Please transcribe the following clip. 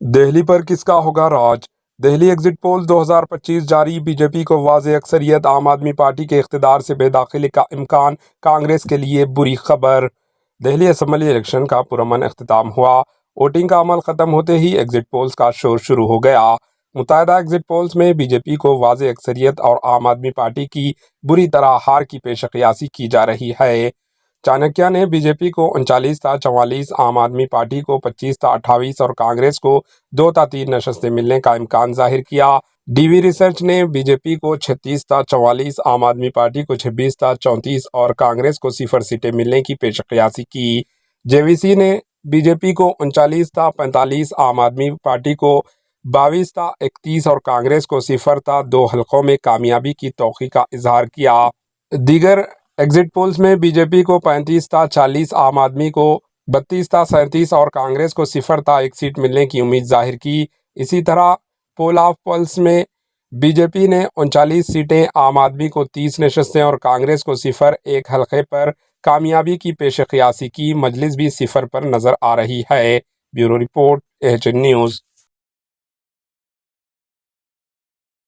دہلی پر کس کا ہوگا راج؟ دہلی ایگزٹ پولز 2025 جاری، بی جے پی کو واضح اکثریت، عام آدمی پارٹی کے اقتدار سے بے داخلی کا امکان، کانگریس کے لیے بری خبر۔ دہلی اسمبلی الیکشن کا پرامن اختتام ہوا، ووٹنگ کا عمل ختم ہوتے ہی ایگزٹ پولز کا شور شروع ہو گیا۔ متعدد ایگزٹ پولز میں بی جے پی کو واضح اکثریت اور عام آدمی پارٹی کی بری طرح ہار کی پیش قیاسی کی جا رہی ہے۔ چانکیہ نے بی جے پی کو 39 تا 44، عام آدمی پارٹی کو 25 تا 28 اور کانگریس کو 2 تا 3 نشستیں ملنے کا امکان ظاہر کیا۔ ڈی وی ریسرچ نے بی جے پی کو 36 تا 44، عام آدمی پارٹی کو 26 تا 34 اور کانگریس کو 0 سیٹیں ملنے کی پیش قیاسی کی۔ جے وی سی نے بی جے پی کو 39 تا 45، عام آدمی پارٹی کو 22 تا 31 اور کانگریس کو 0 تا 2 حلقوں میں کامیابی کی توقع کا اظہار کیا۔ دیگر ایگزٹ پولز میں بی جے پی کو 35 تا 40، عام آدمی کو 32 تا 37 اور کانگریس کو 0 تا 1 سیٹ ملنے کی امید ظاہر کی۔ اسی طرح پول آف پلس میں بی جے پی نے 39 سیٹیں، عام آدمی کو 30 نشستیں اور کانگریس کو 0 ایک حلقے پر کامیابی کی پیش قیاسی کی۔ مجلس بھی 0 پر نظر آ رہی ہے۔ Bureau report, H N news.